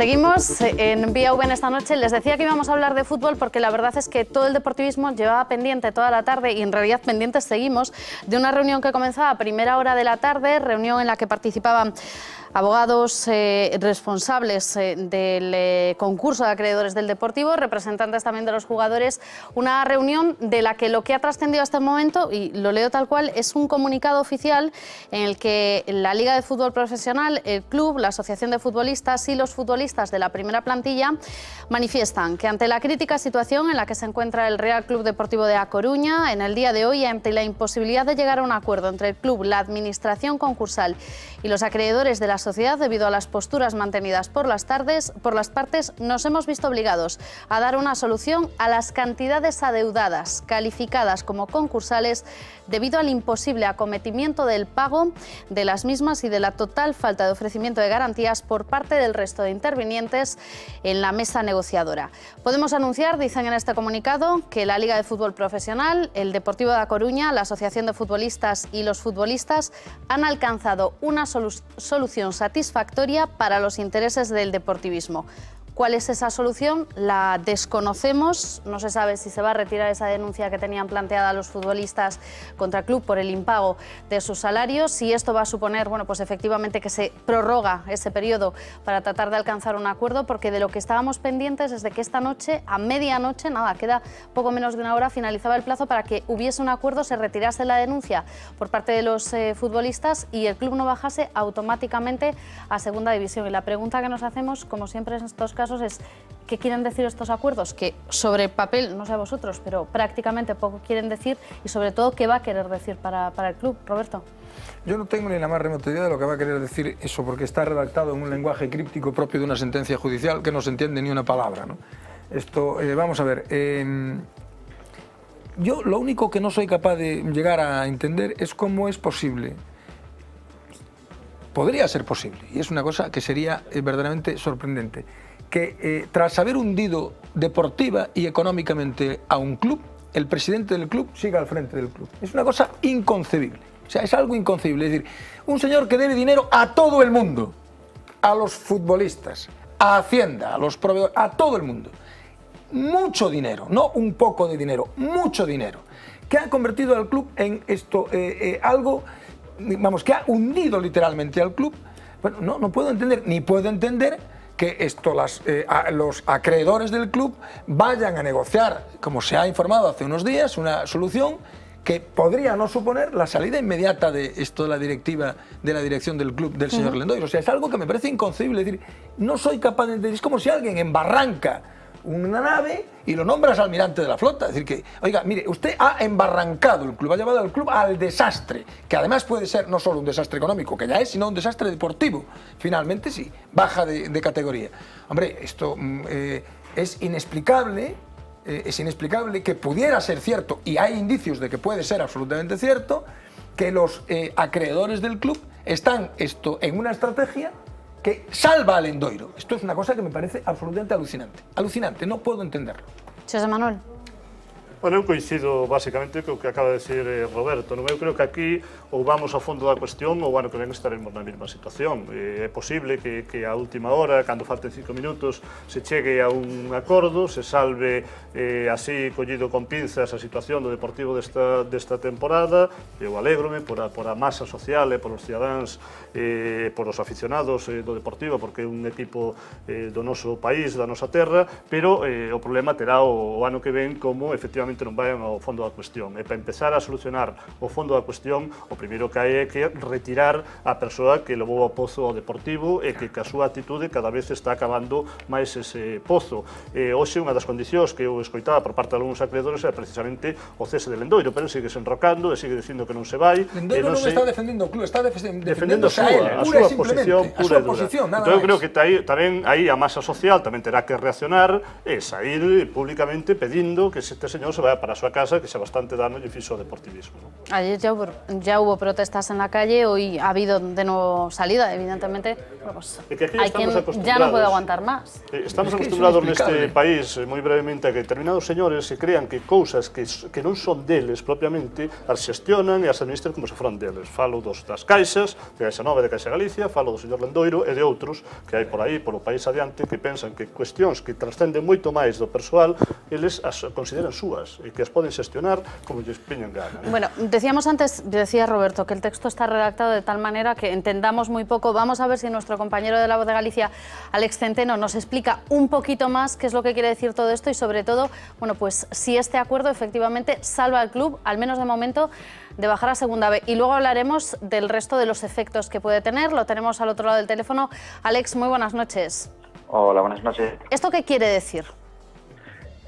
Seguimos en Vía V en esta noche. Les decía que íbamos a hablar de fútbol porque la verdad es que todo el deportivismo llevaba pendiente toda la tarde y en realidad pendientes seguimos de una reunión que comenzaba a primera hora de la tarde, reunión en la que participaban abogados responsables del concurso de acreedores del Deportivo, representantes también de los jugadores, una reunión de la que lo que ha trascendido hasta el momento, y lo leo tal cual, es un comunicado oficial en el que la Liga de Fútbol Profesional, el club, la Asociación de Futbolistas y los futbolistas de la primera plantilla manifiestan que ante la crítica situación en la que se encuentra el Real Club Deportivo de A Coruña en el día de hoy, ante la imposibilidad de llegar a un acuerdo entre el club, la administración concursal y los acreedores de la sociedad debido a las posturas mantenidas por las partes, nos hemos visto obligados a dar una solución a las cantidades adeudadas, calificadas como concursales, debido al imposible acometimiento del pago de las mismas y de la total falta de ofrecimiento de garantías por parte del resto de intervinientes en la mesa negociadora. Podemos anunciar, dicen en este comunicado, que la Liga de Fútbol Profesional, el Deportivo de A Coruña, la Asociación de Futbolistas y los futbolistas han alcanzado una solución satisfactoria para los intereses del deportivismo. ¿Cuál es esa solución? La desconocemos, no se sabe si se va a retirar esa denuncia que tenían planteada los futbolistas contra el club por el impago de sus salarios, si esto va a suponer, bueno, pues efectivamente que se prorroga ese periodo para tratar de alcanzar un acuerdo, porque de lo que estábamos pendientes es de que esta noche, a medianoche, nada, queda poco menos de una hora, finalizaba el plazo para que hubiese un acuerdo, se retirase la denuncia por parte de los futbolistas y el club no bajase automáticamente a segunda división. Y la pregunta que nos hacemos, como siempre en estos casos, es ¿qué quieren decir estos acuerdos? Que sobre papel, no sé a vosotros, pero prácticamente poco quieren decir, y sobre todo ¿qué va a querer decir para el club? Roberto. Yo no tengo ni la más remota idea de lo que va a querer decir eso, porque está redactado en un lenguaje críptico propio de una sentencia judicial que no se entiende ni una palabra, ¿no? Esto, vamos a ver, yo lo único que no soy capaz de llegar a entender es cómo es posible. Podría ser posible, y es una cosa que sería verdaderamente sorprendente, que tras haber hundido deportiva y económicamente a un club, el presidente del club siga al frente del club. Es una cosa inconcebible, o sea, es algo inconcebible. Es decir, un señor que debe dinero a todo el mundo, a los futbolistas, a Hacienda, a los proveedores, a todo el mundo. Mucho dinero, no un poco de dinero, mucho dinero, que ha convertido al club en esto, algo, vamos, que ha hundido literalmente al club. Bueno, no puedo entender, ni puedo entender que esto, los acreedores del club vayan a negociar, como se ha informado hace unos días, una solución que podría no suponer la salida inmediata de esto de la directiva, de la dirección del club del señor Lendoiro. O sea, es algo que me parece inconcebible. Es decir, no soy capaz de entender. Es como si alguien embarranca una nave y lo nombras almirante de la flota. Es decir, que, oiga, mire, usted ha embarrancado el club, ha llevado al club al desastre, que además puede ser no solo un desastre económico, que ya es, sino un desastre deportivo. Finalmente, sí, baja de categoría. Hombre, esto es inexplicable que pudiera ser cierto, y hay indicios de que puede ser absolutamente cierto, que los acreedores del club están en una estrategia que salva al Lendoiro. Esto es una cosa que me parece absolutamente alucinante. Alucinante, no puedo entenderlo. José Manuel. Bueno, eu coincido basicamente co que acaba de decir Roberto. Eu creo que aquí ou vamos ao fondo da cuestión ou ano que ven estaremos na mesma situación. É posible que a última hora, cando falten 5 minutos, se chegue a un acordo, se salve así collido con pinzas a situación do Deportivo desta temporada. Eu alégrome por a masa social e por os cidadáns, por os aficionados do Deportivo, porque é un equipo do noso país, da nosa terra, pero o problema terá o ano que ven como efectivamente non vayan ao fondo da cuestión. E para empezar a solucionar o fondo da cuestión, o primeiro que hai é que retirar a persoa que levou ao pozo ao Deportivo e que a súa atitude cada vez está acabando máis ese pozo. Hoxe unha das condicións que eu escoitaba por parte de algúns acreedores era precisamente o cese de Lendoiro, pero sigue se enrocando e sigue dicindo que non se vai. Lendoiro non está defendendo o club, está defendendo a súa posición pura e dura. Entón eu creo que tamén aí a masa social tamén terá que reaccionar e sair públicamente pedindo que este señor se se vaya para a súa casa, que xa bastante dano lle fixo o deportivismo, ¿no? Ayer ya hubo protestas en la calle, hoy ha habido de nuevo salida, evidentemente. Pues, hay quien ya no puede aguantar más. Estamos acostumbrados neste país, moi brevemente, a que determinados señores se crean que cousas que non son deles propiamente as xestionan e as administran como se foran deles. Falo das caixas, de Caixa Nova e de Caixa Galicia, falo do señor Lendoiro e de outros que hai por aí, polo país adiante, que pensan que cuestións que transcenden moito máis do persoal, eles as consideran súas e que as poden xestionar como lles piñan gana, ¿no? Bueno, decíamos antes, decía Roberto, que el texto está redactado de tal manera que entendamos muy poco. Vamos a ver si nuestro compañero de La Voz de Galicia, Alex Centeno, nos explica un poquito más qué es lo que quiere decir todo esto y sobre todo, bueno, pues si este acuerdo efectivamente salva al club, al menos de momento, de bajar a Segunda B. Y luego hablaremos del resto de los efectos que puede tener. Lo tenemos al otro lado del teléfono. Alex, muy buenas noches. Hola, buenas noches. ¿Esto qué quiere decir?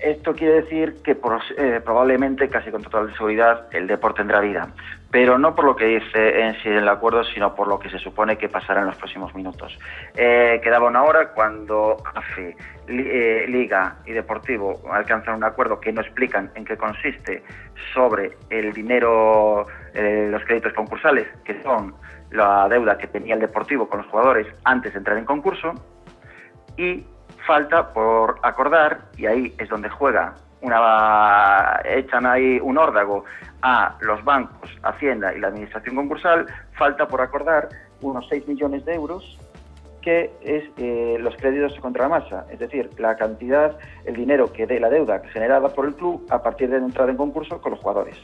Esto quiere decir que probablemente, casi con total seguridad, el deporte tendrá vida. Pero no por lo que dice en sí el acuerdo, sino por lo que se supone que pasará en los próximos minutos. Quedaba una hora cuando AFE, Liga y Deportivo alcanzan un acuerdo que no explican en qué consiste sobre el dinero, los créditos concursales, que son la deuda que tenía el Deportivo con los jugadores antes de entrar en concurso, y falta por acordar, y ahí es donde echan ahí un órdago a los bancos, Hacienda y la Administración concursal, falta por acordar unos 6 millones de euros, que es los créditos contra la masa, es decir, la cantidad, el dinero que dé la deuda generada por el club a partir de entrar en concurso con los jugadores.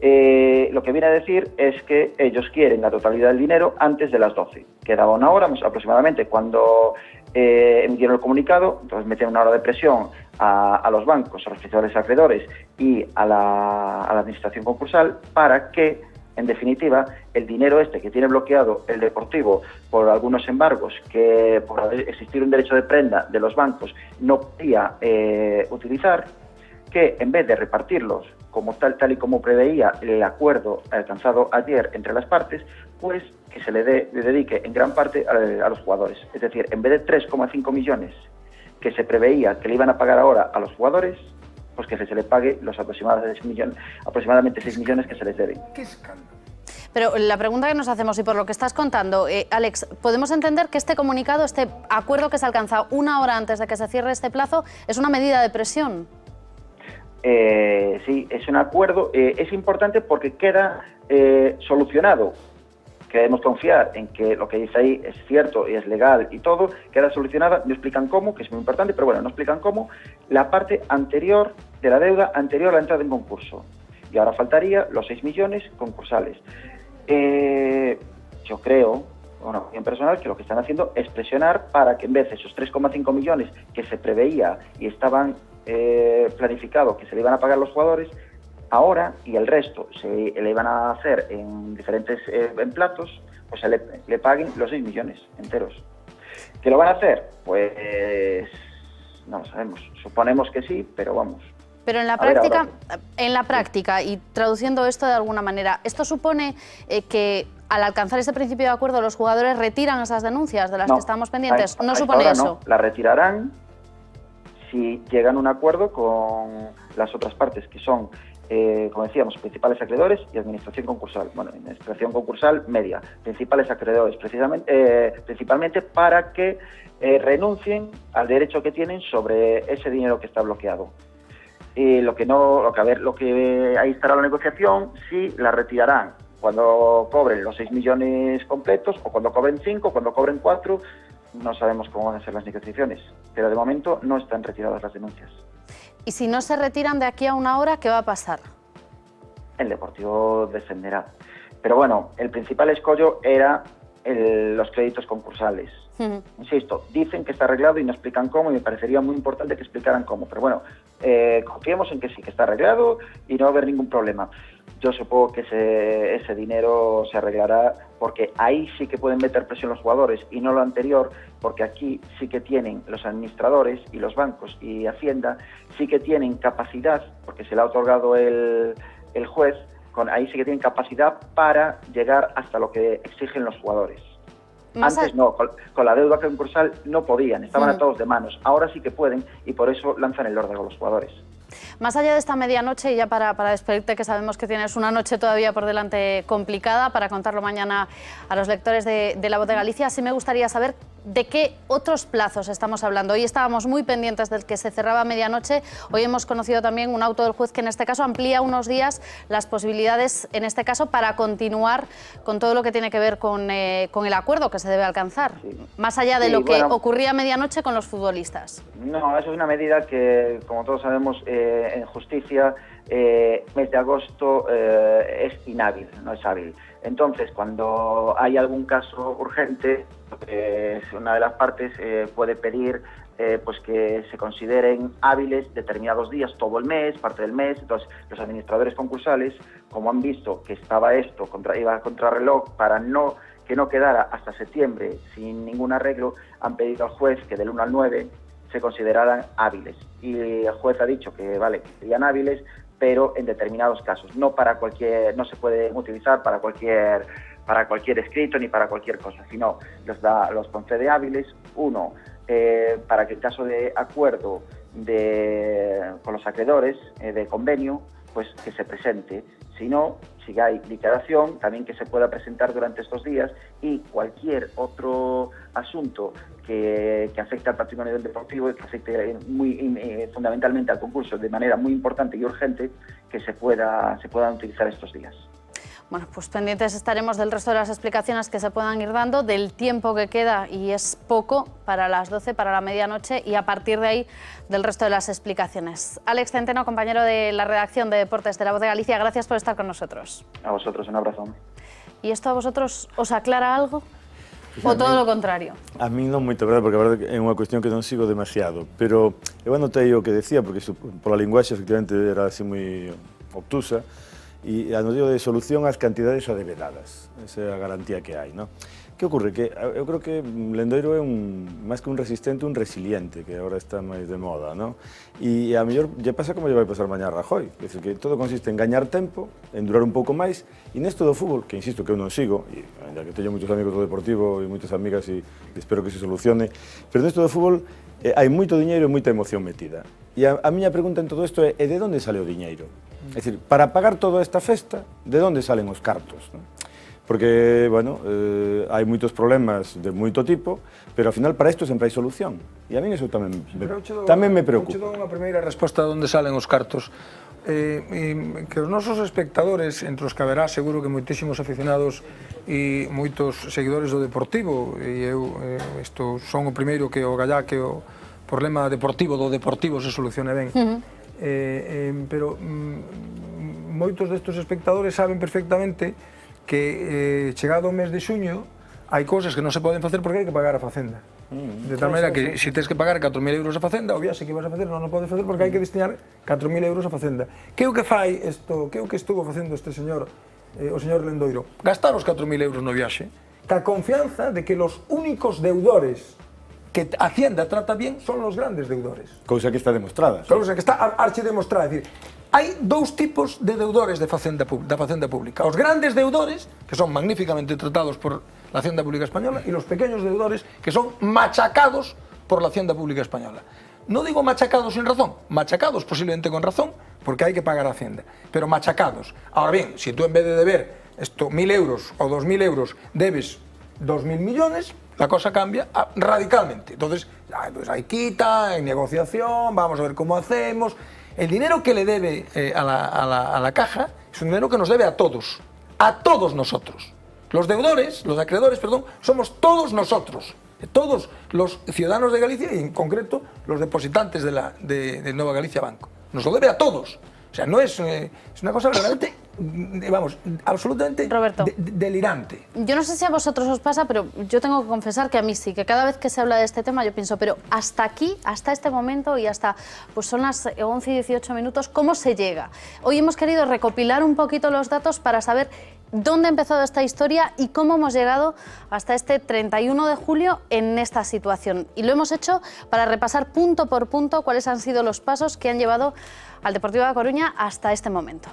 Lo que viene a decir es que ellos quieren la totalidad del dinero antes de las 12. Quedaba una hora aproximadamente cuando emitieron el comunicado, entonces metieron una hora de presión a los bancos, a los principales acreedores y a la administración concursal para que, en definitiva, el dinero este que tiene bloqueado el Deportivo por algunos embargos, que por existir un derecho de prenda de los bancos no podía utilizar, que en vez de repartirlos como tal y como preveía el acuerdo alcanzado ayer entre las partes, pues que se le dedique en gran parte a los jugadores. Es decir, en vez de 3,5 millones que se preveía que le iban a pagar ahora a los jugadores, pues que se le pague los aproximadamente 6 millones que se les deben. ¡Qué escándalo! Pero la pregunta que nos hacemos, y por lo que estás contando, Alex, ¿podemos entender que este comunicado, este acuerdo que se alcanza una hora antes de que se cierre este plazo, es una medida de presión? Sí, es un acuerdo, es importante porque queda solucionado. Queremos confiar en que lo que dice ahí es cierto y es legal y todo, queda solucionada, no explican cómo, que es muy importante, pero bueno, no explican cómo, la parte anterior de la deuda anterior a la entrada en concurso. Y ahora faltaría los 6 millones concursales. Yo creo, bueno, en personal, que lo que están haciendo es presionar para que en vez de esos 3,5 millones que se preveía y estaban planificado que se le iban a pagar los jugadores, ahora, y el resto se le iban a hacer en diferentes en platos, pues le paguen los 6 millones enteros. ¿Que lo van a hacer? Pues no lo sabemos. Suponemos que sí, pero vamos. Pero en la práctica, y traduciendo esto de alguna manera, ¿esto supone que al alcanzar ese principio de acuerdo los jugadores retiran esas denuncias de las que estábamos pendientes? ¿No supone eso? No, las retirarán si llegan a un acuerdo con las otras partes, que son, como decíamos, principales acreedores y administración concursal. Bueno, administración concursal media, principales acreedores, principalmente para que renuncien al derecho que tienen sobre ese dinero que está bloqueado. Y lo que ahí estará la negociación, si la retirarán cuando cobren los 6 millones completos, o cuando cobren 5, cuando cobren 4, no sabemos cómo van a ser las negociaciones, pero de momento no están retiradas las denuncias. ¿Y si no se retiran de aquí a una hora, qué va a pasar? El Deportivo descenderá. Pero bueno, el principal escollo era los créditos concursales. Insisto, dicen que está arreglado y no explican cómo, y me parecería muy importante que explicaran cómo. Pero bueno, confiemos en que sí, que está arreglado y no va a haber ningún problema. Yo supongo que ese dinero se arreglará, porque ahí sí que pueden meter presión los jugadores y no lo anterior, porque aquí sí que tienen los administradores y los bancos y Hacienda, sí que tienen capacidad, porque se le ha otorgado el juez, ahí sí que tienen capacidad para llegar hasta lo que exigen los jugadores. Antes no, con la deuda concursal no podían, estaban atados de manos. Ahora sí que pueden, y por eso lanzan el órdago los jugadores. Más allá de esta medianoche, y ya para despedirte, que sabemos que tienes una noche todavía por delante complicada para contarlo mañana a los lectores de La Voz de Galicia, sí me gustaría saber de qué otros plazos estamos hablando. Hoy estábamos muy pendientes del que se cerraba a medianoche. Hoy hemos conocido también un auto del juez que en este caso amplía unos días las posibilidades, en este caso, para continuar con todo lo que tiene que ver con el acuerdo que se debe alcanzar, más allá de lo que ocurría a medianoche con los futbolistas. No, eso es una medida que, como todos sabemos, en justicia, mes de agosto es inhábil, no es hábil. Entonces, cuando hay algún caso urgente, una de las partes puede pedir pues que se consideren hábiles determinados días, todo el mes, parte del mes. Entonces, los administradores concursales, como han visto que estaba esto, iba a contrarreloj para que no quedara hasta septiembre sin ningún arreglo, han pedido al juez que del 1 al 9 se consideraran hábiles. Y el juez ha dicho que, vale, que serían hábiles, pero en determinados casos. No se puede utilizar para cualquier escrito ni para cualquier cosa, sino los concede hábiles. Uno, para que en caso de acuerdo con los acreedores de convenio, pues que se presente. Si no, si hay liquidación, también que se pueda presentar durante estos días, y cualquier otro asunto que afecte al patrimonio del deportivo y que afecte fundamentalmente al concurso de manera muy importante y urgente, que se puedan utilizar estos días. Bueno, pues pendientes estaremos del resto de las explicaciones que se puedan ir dando, del tiempo que queda, y es poco, para las 12, para la medianoche, y a partir de ahí del resto de las explicaciones. Alex Centeno, compañero de la redacción de Deportes de La Voz de Galicia, gracias por estar con nosotros. A vosotros, un abrazo. ¿Y esto a vosotros os aclara algo? O todo lo contrario? A mí non moito, verdade, porque a verdade é unha cuestión que non sigo demasiado, pero eu anotei o que decía, porque pola linguaxe efectivamente era así moi obtusa, e anotei de solución ás cantidades adeveradas, esa é a garantía que hai, non? Que ocorre? Que eu creo que Lendoiro é máis que un resistente, un resiliente, que agora está máis de moda, non? E a mellor lle pasa como lle vai pasar mañá a Rajoy, é dicir, que todo consiste en gañar tempo, en durar un pouco máis, e nesto do fútbol, que insisto que eu non sigo, e ainda que teño moitos amigos do Deportivo e moitas amigas e espero que se solucione, pero nesto do fútbol hai moito diñeiro e moita emoción metida. E a miña pregunta en todo isto é de onde sale o diñeiro? É dicir, para pagar toda esta festa, de onde salen os cartos? Non? Porque, bueno, hai moitos problemas de moito tipo, pero ao final para isto sempre hai solución. E a mí iso tamén me preocupa. Eu che dou unha primeira resposta de onde salen os cartos. Que os nosos espectadores, entre os que haberá seguro que moitísimos aficionados e moitos seguidores do Deportivo, e eu isto son o primeiro que o gallá que o problema deportivo do Deportivo se solucione ben. Pero moitos destes espectadores saben perfectamente que chegado o mes de xuño hai cousas que non se poden facer porque hai que pagar a Facenda. De tal maneira que se tens que pagar 4.000 euros a Facenda, o viaxe que vas a facer non o podes facer porque hai que destinar 4.000 euros a Facenda. Que é o que fai isto? Que é o que estuvo facendo este señor, o señor Lendoiro? Gastar os 4.000 euros no viaxe, ca confianza de que los únicos deudores que Hacienda trata bien son los grandes deudores. Cousa que está demostrada. Cousa que está arche demostrada. É dicir, hai dous tipos de deudores da Facenda Pública. Os grandes deudores, que son magníficamente tratados por la Hacienda Pública Española, y los pequeños deudores, que son machacados por la Hacienda Pública Española. No digo machacados sin razón, machacados posiblemente con razón, porque hay que pagar a Hacienda, pero machacados. Ahora bien, si tú en vez de deber 1.000 euros o 2.000 euros debes 2.000 millones, la cosa cambia radicalmente. Entonces, pues hay quita, hay negociación, vamos a ver cómo hacemos. El dinero que le debe a la caja es un dinero que nos debe a todos nosotros. Los deudores, los acreedores, perdón, somos todos nosotros, todos los ciudadanos de Galicia y en concreto los depositantes de Nova Galicia Banco. Nos lo debe a todos. O sea, no es una cosa realmente, vamos, absolutamente delirante. Yo no sé si a vosotros os pasa, pero yo tengo que confesar que a mí sí, que cada vez que se habla de este tema yo pienso, pero hasta aquí, hasta este momento y hasta, pues son las 11 y 18 minutos, ¿cómo se llega? Hoy hemos querido recopilar un poquito los datos para saber dónde ha empezado esta historia y cómo hemos llegado hasta este 31 de julio en esta situación. Y lo hemos hecho para repasar punto por punto cuáles han sido los pasos que han llevado al Deportivo de A Coruña hasta este momento.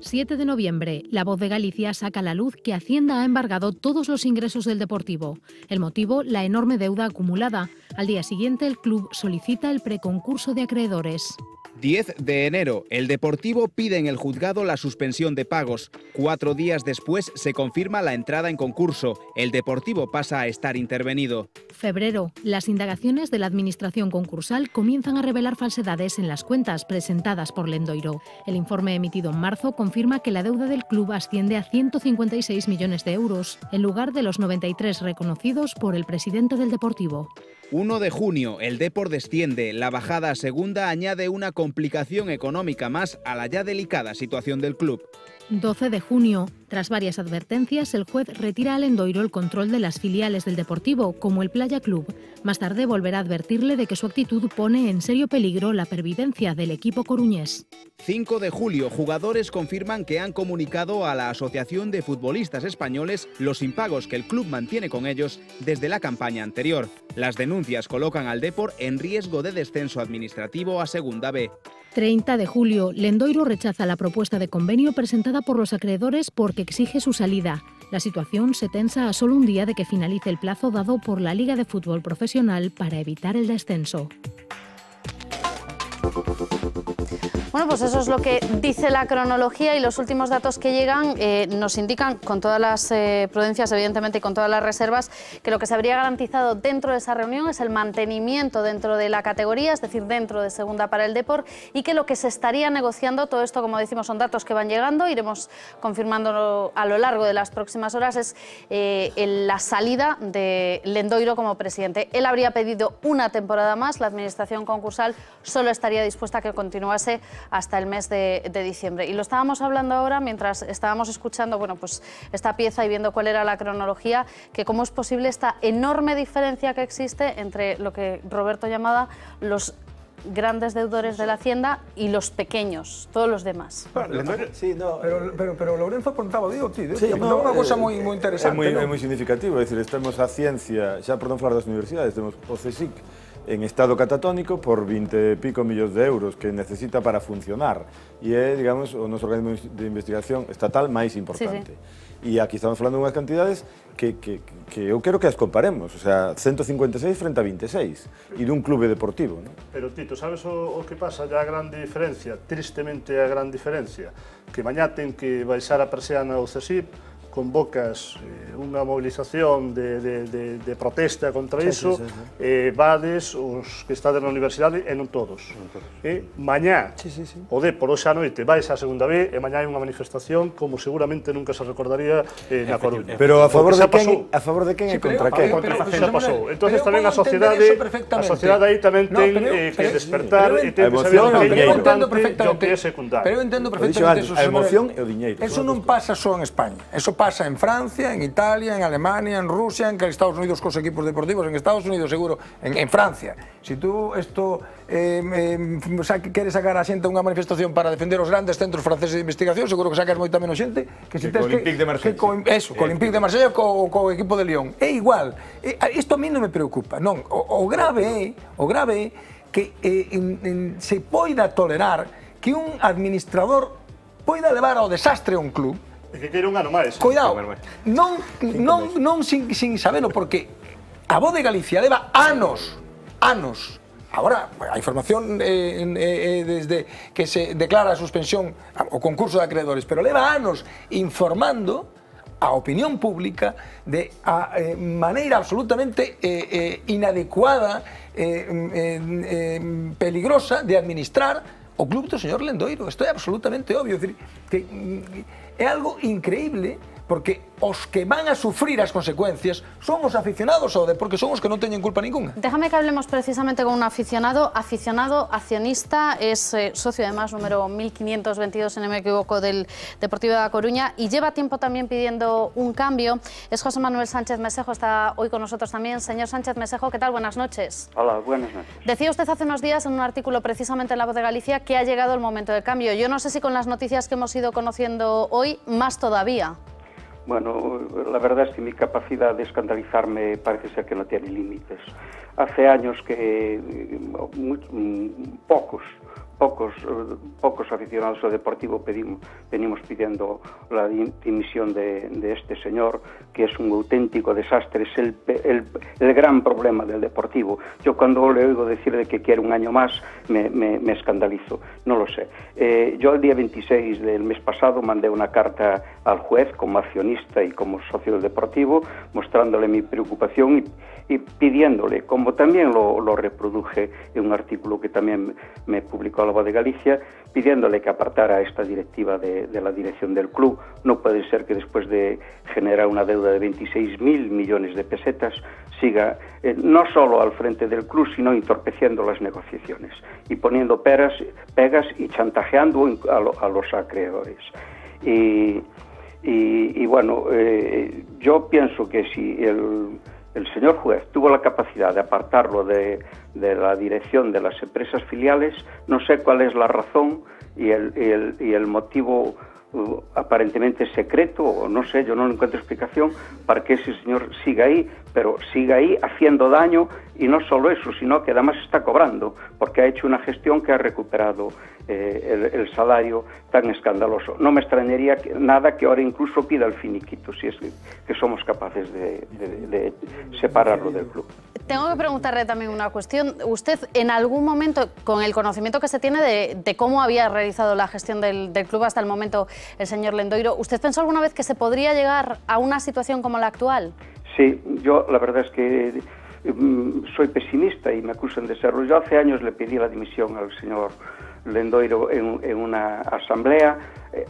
7 de noviembre, La Voz de Galicia saca a la luz que Hacienda ha embargado todos los ingresos del Deportivo. El motivo, la enorme deuda acumulada. Al día siguiente, el club solicita el preconcurso de acreedores. 10 de enero, el Deportivo pide en el juzgado la suspensión de pagos. 4 días después se confirma la entrada en concurso. El Deportivo pasa a estar intervenido. Febrero, las indagaciones de la Administración concursal comienzan a revelar falsedades en las cuentas presentadas por Lendoiro. El informe emitido en marzo confirma que la deuda del club asciende a 156 millones de euros, en lugar de los 93 reconocidos por el presidente del Deportivo. 1 de junio, el Depor desciende. La bajada a segunda añade una complicación económica más a la ya delicada situación del club. 12 de junio. Tras varias advertencias, el juez retira a Lendoiro el control de las filiales del Deportivo, como el Playa Club. Más tarde volverá a advertirle de que su actitud pone en serio peligro la pervivencia del equipo coruñés. 5 de julio, jugadores confirman que han comunicado a la Asociación de Futbolistas Españoles los impagos que el club mantiene con ellos desde la campaña anterior. Las denuncias colocan al Depor en riesgo de descenso administrativo a Segunda B. 30 de julio, Lendoiro rechaza la propuesta de convenio presentada por los acreedores porque exige su salida. La situación se tensa a solo un día de que finalice el plazo dado por la Liga de Fútbol Profesional para evitar el descenso. Bueno, pues eso es lo que dice la cronología y los últimos datos que llegan nos indican, con todas las prudencias evidentemente y con todas las reservas, que lo que se habría garantizado dentro de esa reunión es el mantenimiento dentro de la categoría, es decir, dentro de segunda para el Depor, y que lo que se estaría negociando, todo esto como decimos son datos que van llegando, iremos confirmándolo a lo largo de las próximas horas, es la salida de Lendoiro como presidente. Él habría pedido una temporada más, la administración concursal solo estaría dispuesta a que continuase hasta el mes de diciembre. Y lo estábamos hablando ahora mientras estábamos escuchando pues esta pieza y viendo cuál era la cronología, que cómo es posible esta enorme diferencia que existe entre lo que Roberto llamaba los grandes deudores de la Hacienda y los pequeños, todos los demás. Pero Lorenzo apuntaba, unha cosa moi interesante. É moi significativo, é dicir, temos a ciencia, xa por non falar das universidades, temos o CSIC en estado catatónico por 20 e pico millóns de euros que necesita para funcionar e é, digamos, o noso organismo de investigación estatal máis importante. E aquí estamos falando de unhas cantidades que eu quero que as comparemos, o sea, 156 frente a 26 e dun clube deportivo, non? Pero Tito, sabes o que pasa? Ya a grande diferencia, tristemente a gran diferencia, que mañá ten que baixar a persiana o CSIP, convocas unha movilización de protesta contra iso, vades os que estades na universidade e non todos. Mañá, o Depor hoxe a noite vais á segunda B e mañá hai unha manifestación como seguramente nunca se recordaría na Coruña. Pero a favor de quen e contra quen? Xa pasou. Entonces tamén a sociedade aí tamén ten que despertar e ten que saber o que é importante e o que é secundario. Pero eu entendo perfectamente eso. A emoción e o diñeiro. Eso non pasa só en España, eso pasa en Francia, en Italia, en Alemania, en Rusia, en Estados Unidos cos equipos deportivos, en Estados Unidos seguro, en Francia. Si tú queres sacar a xente unha manifestación para defender os grandes centros franceses de investigación, seguro que sacas moita menos xente que si co Olympique de Marsella. Co Olympique de Marsella ou co equipo de Lyon. É igual. Isto a mí non me preocupa, non. O grave é que se poida tolerar que un administrador poida levar ao desastre a un club. E que quere un ano máis. Cuidado, non sin sabelo, porque a Voz de Galicia leva anos. Agora, a información desde que se declara a suspensión o concurso de acreedores, pero leva anos informando a opinión pública de a maneira absolutamente inadecuada, peligrosa de administrar o club do señor Lendoiro. Isto é absolutamente obvio, é dicir, que é algo increíble, porque os que van a sufrir as consecuencias son os aficionados ao Depor, porque son os que non teñen culpa ninguna. Déjame que hablemos precisamente con un aficionado accionista, es socio además número 1522, si no me equivoco, del Deportivo de A Coruña, y lleva tiempo también pidiendo un cambio. Es José Manuel Sánchez Mesejo, está hoy con nosotros también. Señor Sánchez Mesejo, ¿qué tal? Buenas noches. Hola, buenas noches. Decía usted hace unos días en un artículo precisamente en La Voz de Galicia que ha llegado el momento del cambio. Yo no sé si con las noticias que hemos ido conociendo hoy, más todavía. Bueno, la verdad es que mi capacidad de escandalizarme parece ser que no tiene límites. Hace años que pocos pocos aficionados ao Deportivo venimos pidiendo la dimisión de este señor, que es un auténtico desastre, es el gran problema del Deportivo. Yo cuando le oigo decir de que quiere un año más me escandalizo, no lo sé. Yo el día 26 del mes pasado mandé una carta al juez como accionista y como socio del Deportivo, mostrándole mi preocupación y pidiéndole, como también lo reproduje en un artículo que también me publicó La Voz de Galicia, pidiéndole que apartara esta directiva de la dirección del club. No puede ser que después de generar una deuda de 26.000 millones de pesetas siga no solo al frente del club, sino entorpeciendo las negociaciones y poniendo pegas y chantajeando a los acreedores. Y bueno, yo pienso que si el señor juez tuvo la capacidad de apartarlo de la dirección de las empresas filiales, no sé cuál es la razón y el motivo aparentemente secreto, o no sé, yo no encuentro explicación para que ese señor siga ahí, pero siga ahí haciendo daño, y no solo eso, sino que además está cobrando, porque ha hecho una gestión que ha recuperado el salario tan escandaloso. No me extrañaría nada que ahora incluso pida el finiquito, si es que somos capaces de separarlo del club. Tengo que preguntarle también una cuestión. Usted, en algún momento, con el conocimiento que se tiene de cómo había realizado la gestión del club hasta el momento el señor Lendoiro, ¿usted pensó alguna vez que se podría llegar a una situación como la actual? Sí, yo la verdad es que soy pesimista y me acusan de serlo. Yo hace años le pedí la dimisión al señor Lendoiro en una asamblea.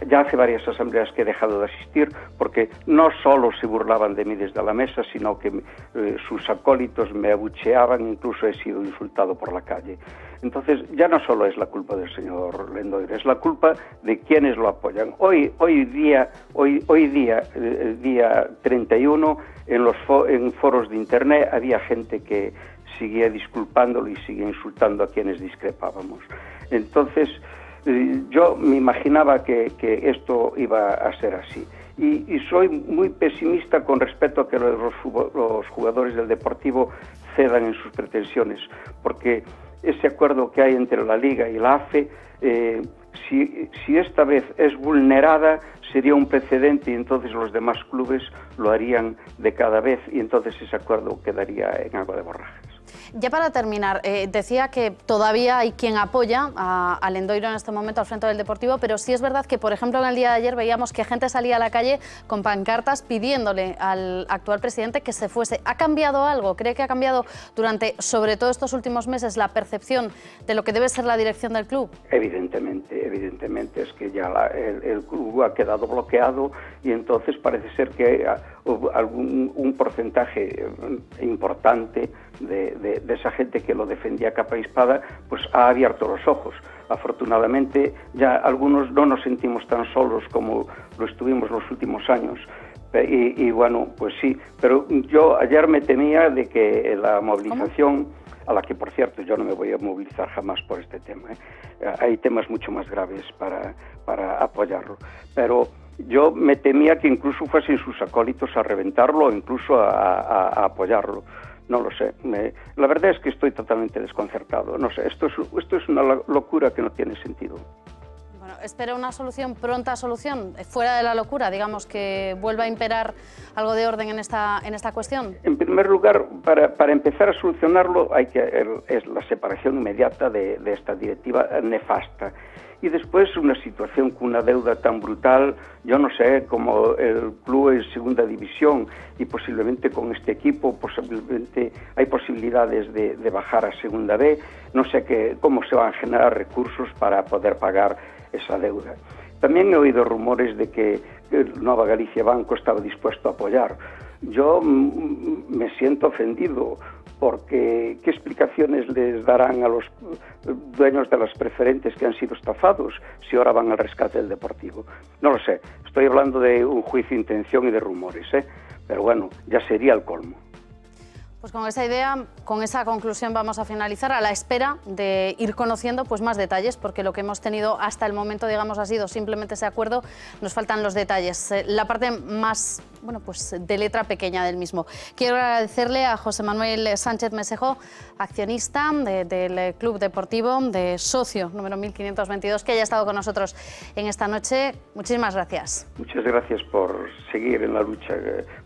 Ya hace varias asambleas que he dejado de asistir, porque no solo se burlaban de mí desde la mesa, sino que sus acólitos me abucheaban, incluso he sido insultado por la calle. Entonces ya no solo es la culpa del señor Lendoiro, es la culpa de quienes lo apoyan. Hoy día, día 31, en foros de internet había gente que seguía disculpándolo y seguía insultando a quienes discrepábamos. Entonces yo me imaginaba que esto iba a ser así. Y soy muy pesimista con respecto a que los jugadores del Deportivo cedan en sus pretensiones, porque ese acuerdo que hay entre la Liga y la AFE, si esta vez es vulnerada, sería un precedente, y entonces los demás clubes lo harían de cada vez, y entonces ese acuerdo quedaría en agua de borrajas. Ya para terminar, decía que todavía hay quien apoya a Lendoiro en este momento al frente del Deportivo, pero sí es verdad que, por ejemplo, en el día de ayer veíamos que gente salía a la calle con pancartas pidiéndole al actual presidente que se fuese. ¿Ha cambiado algo? ¿Cree que ha cambiado durante, sobre todo estos últimos meses, la percepción de lo que debe ser la dirección del club? Evidentemente, es que ya el club ha quedado bloqueado, y entonces parece ser que un porcentaje importante de esa gente que lo defendía capa y espada, pues ha abierto los ojos. Afortunadamente ya algunos no nos sentimos tan solos como lo estuvimos los últimos años. Y bueno, pues sí, pero yo ayer me temía de que la movilización, a la que por cierto yo no me voy a movilizar jamás por este tema, hay temas mucho más graves para apoyarlo, pero yo me temía que incluso fuesen sus acólitos a reventarlo o incluso a apoyarlo. No lo sé. La verdad es que estoy totalmente desconcertado. No sé, esto es una locura que no tiene sentido. Bueno, espera una solución, pronta solución, fuera de la locura, digamos, que vuelva a imperar algo de orden en esta cuestión. En primer lugar, para empezar a solucionarlo, es la separación inmediata de esta directiva nefasta. Y después una situación con una deuda tan brutal, yo no sé, como el club en segunda división, y posiblemente con este equipo posiblemente hay posibilidades de bajar a segunda B, no sé cómo se van a generar recursos para poder pagar esa deuda. También he oído rumores de que Nova Galicia Banco estaba dispuesto a apoyar. Yo me siento ofendido, porque ¿qué explicaciones les darán a los dueños de las preferentes que han sido estafados si ahora van al rescate del Deportivo? No lo sé, estoy hablando de un juicio de intención y de rumores, pero bueno, ya sería el colmo. Pues con esa idea, con esa conclusión vamos a finalizar, a la espera de ir conociendo pues más detalles, porque lo que hemos tenido hasta el momento, digamos, ha sido simplemente ese acuerdo, nos faltan los detalles, la parte más, bueno, pues de letra pequeña del mismo. Quiero agradecerle a José Manuel Sánchez Mesejo, accionista del Club Deportivo, de socio número 1522, que haya estado con nosotros en esta noche. Muchísimas gracias. Muchas gracias por seguir en la lucha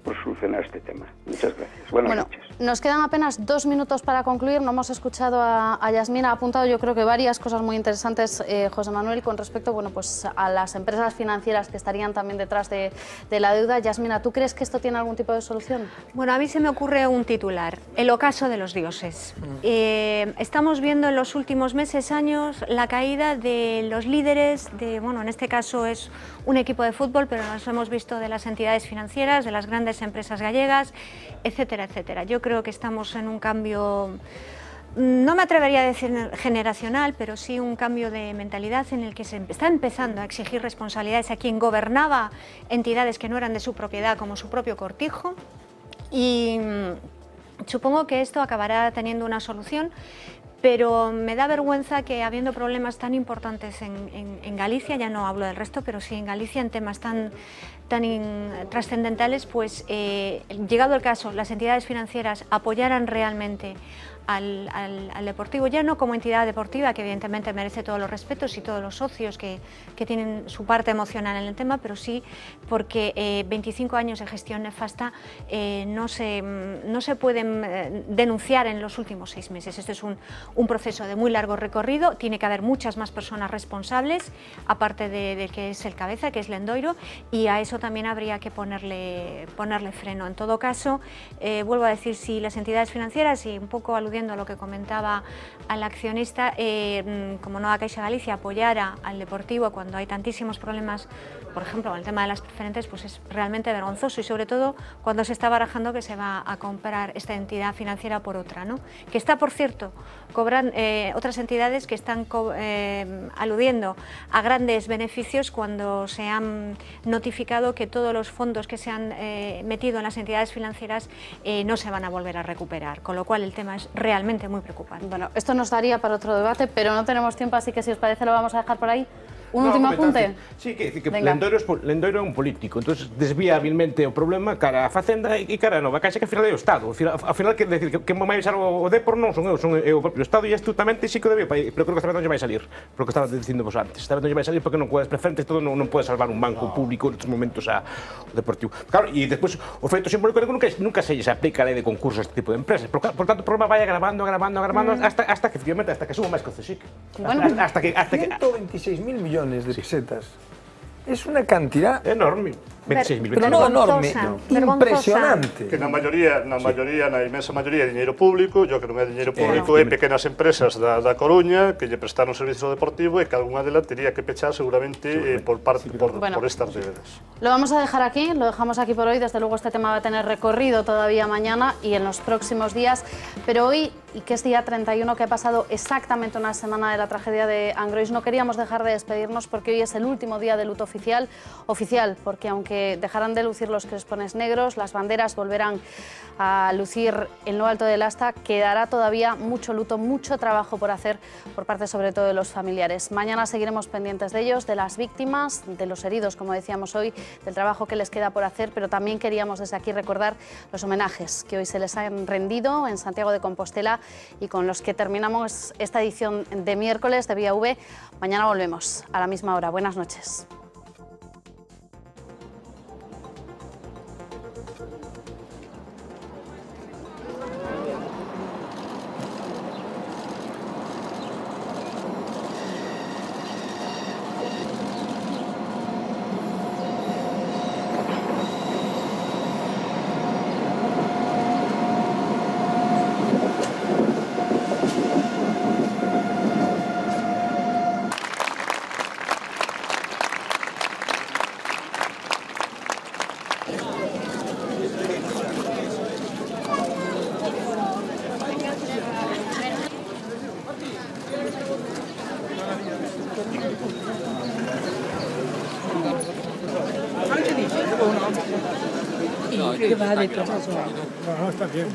por solucionar este tema. Muchas gracias. Buenas noches. Nos quedan apenas 2 minutos para concluir. No hemos escuchado a Yasmín, ha apuntado yo creo que varias cosas muy interesantes, José Manuel, con respecto bueno, pues a las empresas financieras que estarían también detrás de la deuda. Yasmina, ¿tú crees que esto tiene algún tipo de solución? Bueno, a mí se me ocurre un titular, el ocaso de los dioses. Estamos viendo en los últimos meses, años, la caída de los líderes de, bueno, en este caso es un equipo de fútbol, pero nos hemos visto de las entidades financieras, de las grandes empresas gallegas, etcétera, etcétera. Yo creo que estamos en un cambio, no me atrevería a decir generacional, pero sí un cambio de mentalidad en el que se está empezando a exigir responsabilidades a quien gobernaba entidades que no eran de su propiedad, como su propio cortijo, y supongo que esto acabará teniendo una solución, pero me da vergüenza que habiendo problemas tan importantes en Galicia, ya no hablo del resto, pero sí en Galicia, en temas tan trascendentales, pues llegado el caso, las entidades financieras apoyaran realmente al Deportivo, ya no como entidad deportiva, que evidentemente merece todos los respetos y todos los socios que tienen su parte emocional en el tema, pero sí porque 25 años de gestión nefasta no se pueden denunciar en los últimos 6 meses. Este es un proceso de muy largo recorrido, tiene que haber muchas más personas responsables, aparte de que es el cabeza, que es Lendoiro, y a eso también habría que ponerle freno. En todo caso, vuelvo a decir, si las entidades financieras, y un poco aludiendo a lo que comentaba al accionista, como Nova Caixa Galicia apoyara al Deportivo cuando hay tantísimos problemas, por ejemplo, con el tema de las preferentes, pues es realmente vergonzoso, y sobre todo cuando se está barajando que se va a comprar esta entidad financiera por otra, ¿no? Que está, por cierto, cobran otras entidades que están aludiendo a grandes beneficios cuando se han notificado que todos los fondos que se han metido en las entidades financieras no se van a volver a recuperar, con lo cual el tema es realmente muy preocupante. Bueno, esto nos daría para otro debate, pero no tenemos tiempo, así que si os parece lo vamos a dejar por ahí. Un último apunte. Sí, que Lendoiro é un político, entonces desvía habilmente o problema cara a Facenda e cara a Nova Caixa, que ao final é o Estado. Ao final, quer decir, que vai avisar o Depor non son eu, son o propio Estado, e astutamente sí que o debía, pero creo que esta vez non lle vai salir, porque estaba dicindo vos antes. Esta vez non lle vai salir porque non coas preferentes, todo non pode salvar un banco público nestes momentos ao Deportivo. Claro, e despois o efecto simbólico nunca se aplica a lei de concurso a este tipo de empresas. Por tanto, o problema vai agravando hasta que efectivamente, hasta que suba máis que o CSIC. Hasta que 126.000 millones de pesetas. Es una cantidad enorme. 26.000, pero no enorme, impresionante. Que na inmensa maioría é diñeiro público, yo que non é diñeiro público, é pequenas empresas da Coruña que lle prestaron servicio deportivo e que algunha delas tería que pechar seguramente por estas deudas. Lo vamos a dejar aquí, lo dejamos aquí por hoy. Desde luego este tema va a tener recorrido todavía mañana y en los próximos días, pero hoy, y que es día 31, que ha pasado exactamente una semana de la tragedia de Angrois, no queríamos dejar de despedirnos porque hoy es el último día de luto oficial, porque aunque dejarán de lucir los crespones negros, las banderas volverán a lucir en lo alto del asta, quedará todavía mucho luto, mucho trabajo por hacer por parte sobre todo de los familiares. Mañana seguiremos pendientes de ellos, de las víctimas, de los heridos, como decíamos hoy, del trabajo que les queda por hacer, pero también queríamos desde aquí recordar los homenajes que hoy se les han rendido en Santiago de Compostela y con los que terminamos esta edición de miércoles de Vía V. Mañana volvemos a la misma hora. Buenas noches. No, está bien.